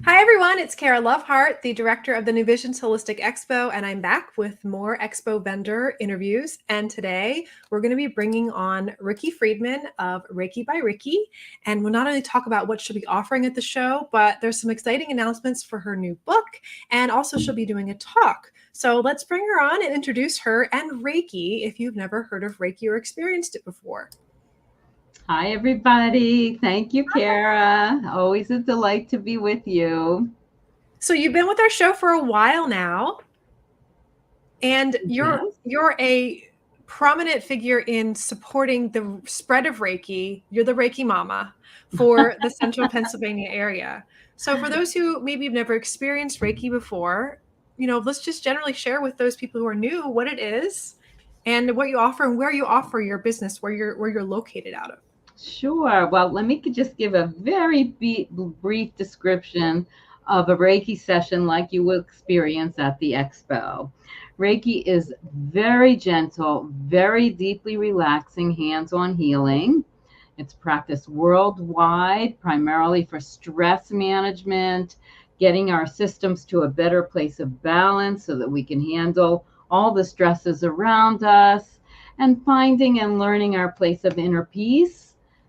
Hi, everyone. It's Kara Lovehart, the director of the new Visions Holistic Expo, and I'm back with more Expo vendor interviews. And today we're going to be bringing on Rickie Freedman of Reiki by Rickie. And we'll not only talk about what she'll be offering at the show, but there's some exciting announcements for her new book. And also she'll be doing a talk. So let's bring her on and introduce her and Reiki if you've never heard of Reiki or experienced it before. Hi, everybody. Thank you, Kara. Always a delight to be with you. So you've been with our show for a while now, and you're a prominent figure in supporting the spread of Reiki. You're the Reiki mama for the central Pennsylvania area. So for those who maybe have never experienced Reiki before, let's just generally share with those people who are new what it is and what you offer and where you offer your business, where you're located out of. Sure. Well, let me just give a very brief description of a Reiki session like you will experience at the expo. Reiki is very gentle, very deeply relaxing, hands-on healing. It's practiced worldwide, primarily for stress management, getting our systems to a better place of balance so that we can handle all the stresses around us, and finding and learning our place of inner peace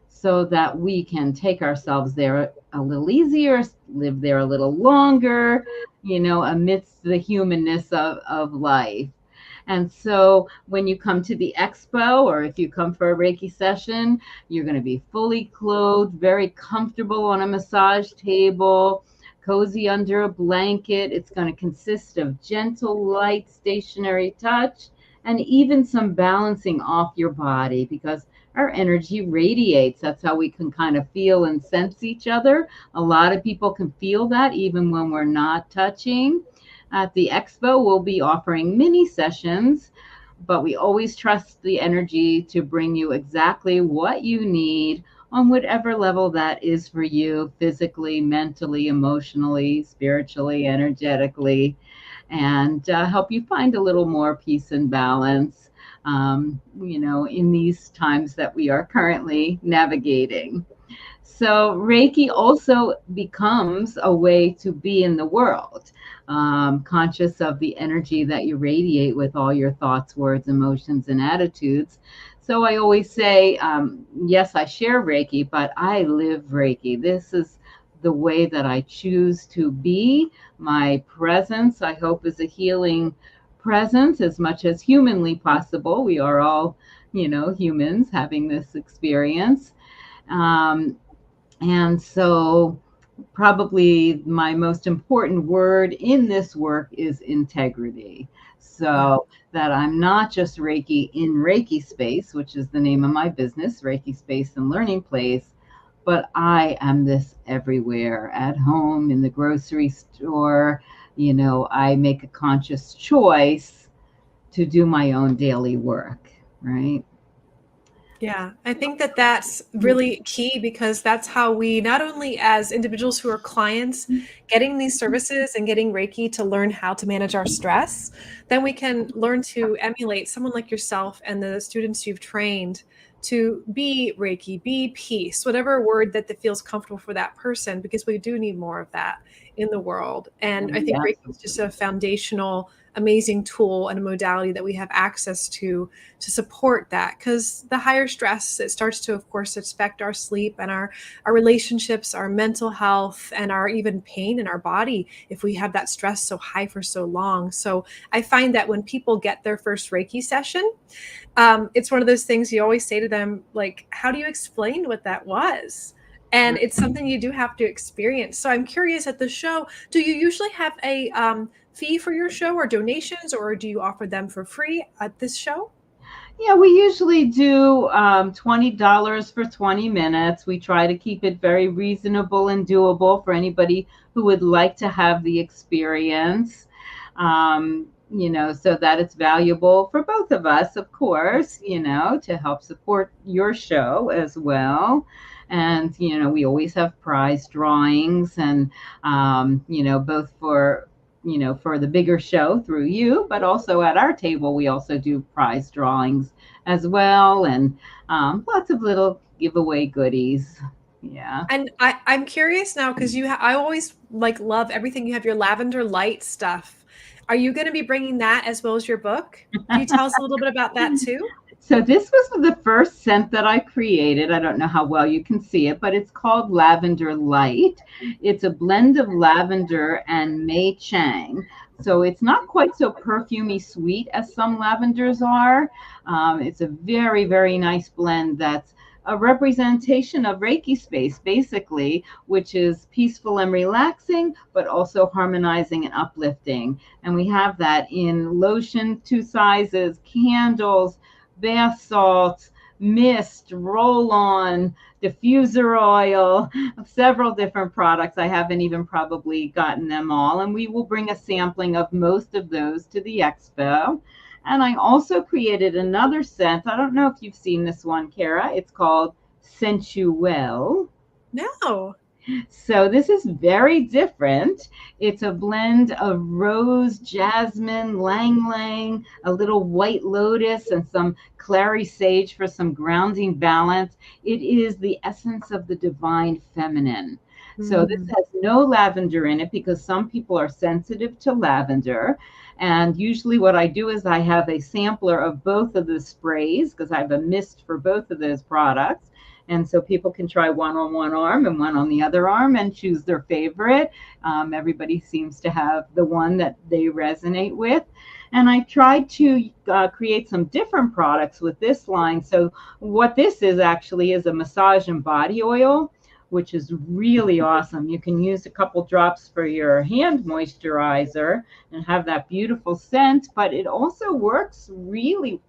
so that we can take ourselves there a little easier, live there a little longer, amidst the humanness of life. And so when you come to the expo, or if you come for a Reiki session, you're going to be fully clothed, very comfortable on a massage table, cozy under a blanket. It's going to consist of gentle, light, stationary touch, and even some balancing off your body, because our energy radiates. That's how we can kind of feel and sense each other. A lot of people can feel that even when we're not touching. At the expo, we'll be offering mini sessions, but we always trust the energy to bring you exactly what you need on whatever level that is for you, physically, mentally, emotionally, spiritually, energetically, and help you find a little more peace and balance, in these times that we are currently navigating. So Reiki also becomes a way to be in the world, conscious of the energy that you radiate with all your thoughts, words, emotions, and attitudes. So I always say, yes, I share Reiki, but I live Reiki. This is the way that I choose to be. My presence, I hope, is a healing presence as much as humanly possible. We are all, humans having this experience. And so probably my most important word in this work is integrity. So that I'm not just Reiki in Reiki Space, which is the name of my business, Reiki Space and Learning Place, but I am this everywhere, at home, in the grocery store. I make a conscious choice to do my own daily work, right? Yeah, I think that that's really key because that's how we, not only as individuals who are clients, getting these services and getting Reiki to learn how to manage our stress, then we can learn to emulate someone like yourself and the students you've trained to be Reiki, be peace, whatever word that feels comfortable for that person, because we do need more of that in the world. And I think Yeah. Reiki is just a foundational, amazing tool and a modality that we have access to support that, because the higher stress, it starts to, of course, affect our sleep and our relationships, our mental health, and our even pain in our body if we have that stress so high for so long. So I find that when people get their first Reiki session, it's one of those things you always say to them, like, how do you explain what that was? And it's something you do have to experience. So I'm curious, at the show, do you usually have a fee for your show, or donations, or do you offer them for free at this show? Yeah, we usually do $20 for 20 minutes. We try to keep it very reasonable and doable for anybody who would like to have the experience, so that it's valuable for both of us, of course, to help support your show as well. And, we always have prize drawings, and, both for the bigger show through you, but also at our table, we also do prize drawings as well, and lots of little giveaway goodies. Yeah. And I'm curious now because I always like love everything. You have your lavender light stuff. Are you going to be bringing that as well as your book? Can you tell us a little bit about that too? So this was the first scent that I created. I don't know how well you can see it, but it's called Lavender Light. It's a blend of lavender and Mei Chang. So it's not quite so perfumey sweet as some lavenders are. It's a very, very nice blend that's a representation of Reiki space, basically, which is peaceful and relaxing, but also harmonizing and uplifting. And we have that in lotion, 2 sizes, candles, bath salts, mist, roll-on, diffuser oil, several different products. I haven't even probably gotten them all. And we will bring a sampling of most of those to the expo. And I also created another scent. I don't know if you've seen this one, Kara. It's called Sensuel. No. So this is very different. It's a blend of rose, jasmine, lang lang, a little white lotus, and some clary sage for some grounding balance. It is the essence of the divine feminine. So this has no lavender in it because some people are sensitive to lavender. And usually what I do is I have a sampler of both of the sprays because I have a mist for both of those products. And so people can try one on one arm and one on the other arm and choose their favorite. Everybody seems to have the one that they resonate with. And I tried to create some different products with this line. So what this is actually is a massage and body oil, which is really awesome. You can use a couple drops for your hand moisturizer and have that beautiful scent, but it also works really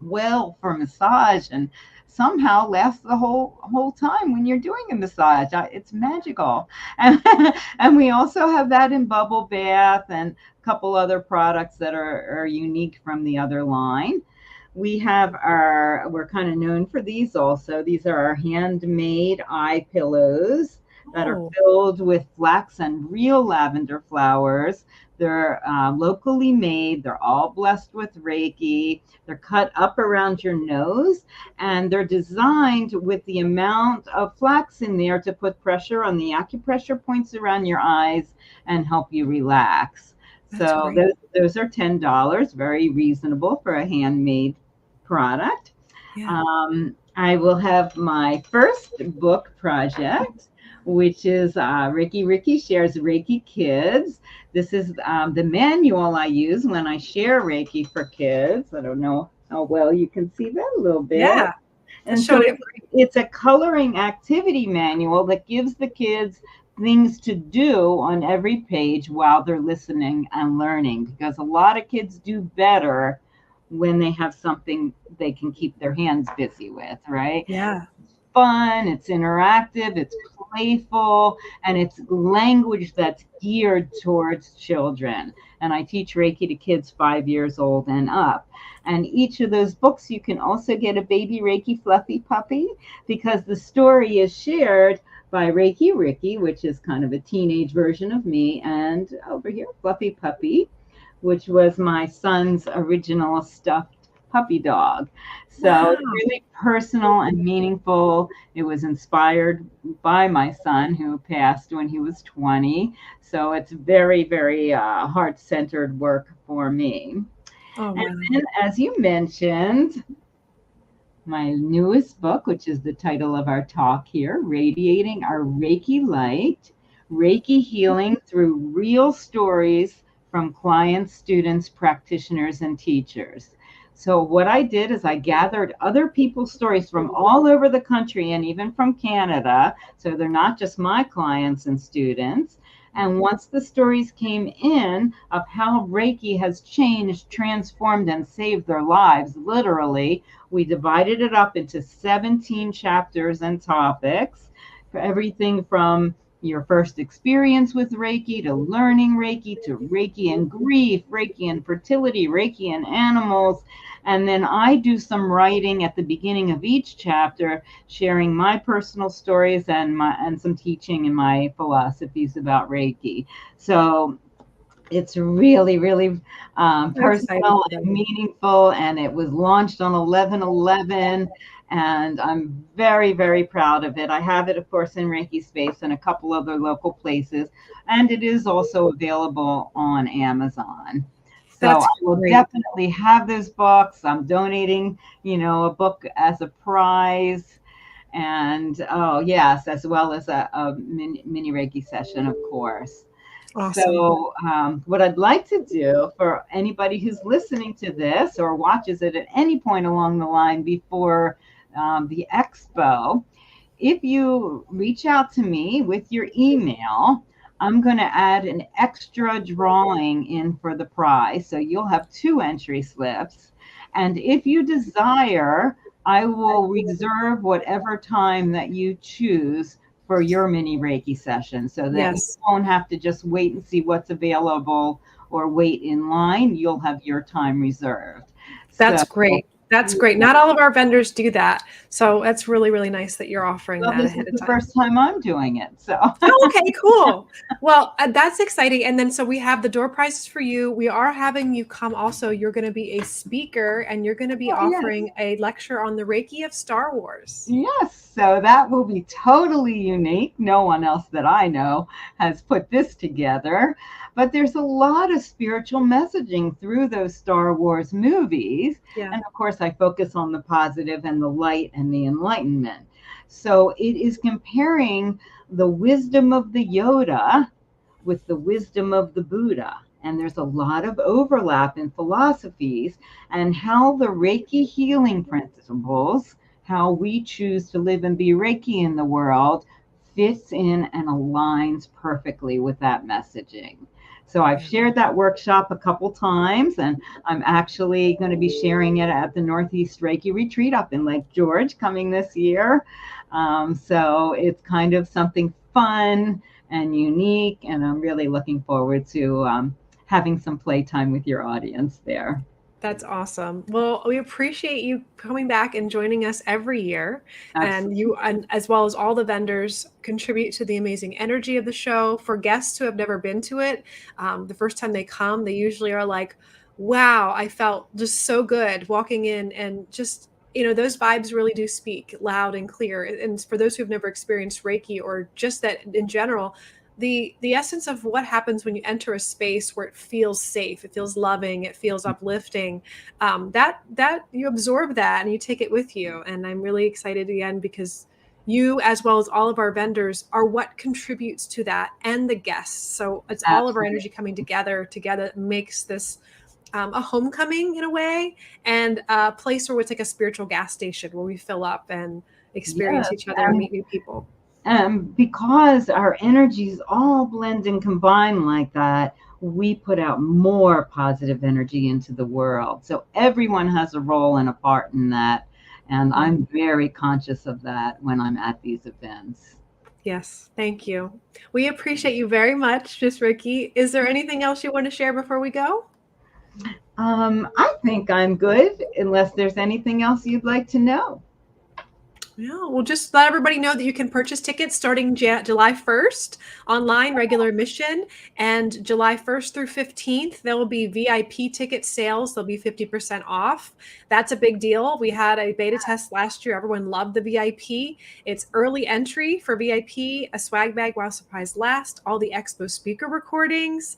well for massage and somehow lasts the whole time when you're doing a massage. It's magical. And we also have that in bubble bath and a couple other products that are unique from the other line. We have we're kind of known for these also. These are our handmade eye pillows that are filled with flax and real lavender flowers. They're locally made. They're all blessed with Reiki. They're cut up around your nose, and they're designed with the amount of flax in there to put pressure on the acupressure points around your eyes and help you relax. So those are $10, very reasonable for a handmade product. Yeah. I will have my first book project, which is Rickie Shares Reiki Kids. This is the manual I use when I share Reiki for kids. I don't know how well you can see that a little bit. Yeah. And so it's a coloring activity manual that gives the kids things to do on every page while they're listening and learning, because a lot of kids do better when they have something they can keep their hands busy with, right? Yeah. Fun, it's interactive, it's playful, and it's language that's geared towards children. And I teach Reiki to kids 5 years old and up. And each of those books, you can also get a baby Reiki fluffy puppy, because the story is shared by Reiki Rickie, which is kind of a teenage version of me, and over here, Fluffy Puppy, which was my son's original stuffed puppy dog. So it's really personal and meaningful. It was inspired by my son, who passed when he was 20. So it's very, very heart-centered work for me. Oh, wow. And then, as you mentioned, my newest book, which is the title of our talk here, Radiating Our Reiki Light, Reiki Healing Through Real Stories from Clients, Students, Practitioners, and Teachers. So what I did is I gathered other people's stories from all over the country and even from Canada. So they're not just my clients and students. And once the stories came in of how Reiki has changed, transformed, and saved their lives, literally, we divided it up into 17 chapters and topics, for everything from your first experience with Reiki to learning Reiki to Reiki and grief, Reiki and fertility, Reiki and animals. And then I do some writing at the beginning of each chapter, sharing my personal stories and some teaching and my philosophies about Reiki. So It's really, really So excited personal for and them. meaningful, and it was launched on 11/11, and I'm very, very proud of it. I have it, of course, in Reiki Space and a couple other local places, and it is also available on Amazon. So I That's will great. definitely have those books. I'm donating, a book as a prize. And oh, yes, as well as a mini Reiki session, of course. Awesome. So, what I'd like to do for anybody who's listening to this or watches it at any point along the line before the expo, if you reach out to me with your email, I'm going to add an extra drawing in for the prize. So you'll have two entry slips. And if you desire, I will reserve whatever time that you choose for your mini Reiki session so that you Yes. won't have to just wait and see what's available or wait in line. You'll have your time reserved. So, That's great. That's great. yeah. Not all of our vendors do that. So that's really, really nice that you're offering Well, that this is ahead of the time. first time I'm doing it. So, Oh, okay, cool. Well, that's exciting. And then so we have the door prizes for you. We are having you come also. You're going to be a speaker and you're going to be oh, yes. offering a lecture on the Reiki of Star Wars. Yes, so that will be totally unique. No one else that I know has put this together. But there's a lot of spiritual messaging through those Star Wars movies. Yeah. And of course, I focus on the positive and the light and the enlightenment. So it is comparing the wisdom of the Yoda with the wisdom of the Buddha. And there's a lot of overlap in philosophies and how the Reiki healing principles, how we choose to live and be Reiki in the world, fits in and aligns perfectly with that messaging. So I've Yeah. shared that workshop a couple times, and I'm actually going to be sharing it at the Northeast Reiki Retreat up in Lake George coming this year. So it's kind of something fun and unique, and I'm really looking forward to having some playtime with your audience there. That's awesome. Well, we appreciate you coming back and joining us every year. And Absolutely. you, and as well as all the vendors, contribute to the amazing energy of the show. For guests who have never been to it, the first time they come, they usually are like, wow, I felt just so good walking in and just, those vibes really do speak loud and clear. And for those who've never experienced Reiki or just that in general, the essence of what happens when you enter a space where it feels safe, it feels loving, it feels uplifting, that you absorb that and you take it with you. And I'm really excited again because you, as well as all of our vendors, are what contributes to that, and the guests. So it's all of our Absolutely. energy coming together makes this a homecoming in a way, and a place where it's like a spiritual gas station where we fill up and experience Yes. each other and meet new people. Because our energies all blend and combine like that, we put out more positive energy into the world. So everyone has a role and a part in that. And Yeah. I'm very conscious of that when I'm at these events. Yes, thank you. We appreciate you very much, Miss Rickie. Is there anything else you want to share before we go? I think I'm good, unless there's anything else you'd like to know. Yeah, we'll just let everybody know that you can purchase tickets starting July 1st online, regular admission, and July 1st through 15th, there will be VIP ticket sales. They'll be 50% off. That's a big deal. We had a beta test last year. Everyone loved the VIP. It's early entry for VIP, a swag bag while supplies last, all the expo speaker recordings,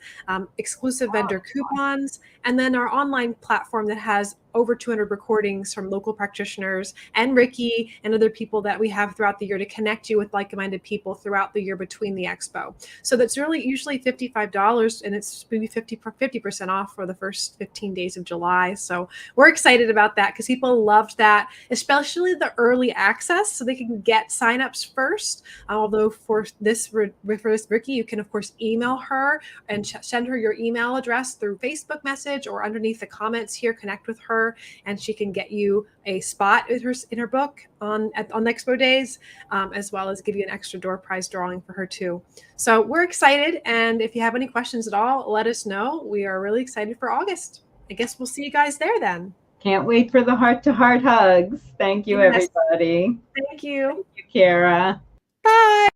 exclusive vendor coupons, and then our online platform that has over 200 recordings from local practitioners and Rickie and other people that we have throughout the year to connect you with like-minded people throughout the year between the expo. So that's really usually $55, and it's maybe 50% off for the first 15 days of July. So we're excited about that because people loved that, especially the early access, so they can get signups first. Although for this Rickie, you can of course email her and send her your email address through Facebook message or underneath the comments here. Connect with her, and she can get you a spot in her book on the Expo days, as well as give you an extra door prize drawing for her too. So we're excited, and if you have any questions at all, let us know. We are really excited for August. I guess we'll see you guys there then. Can't wait for the heart-to-heart hugs. Thank you, Yes, everybody. thank you. Thank you, Kara. Bye.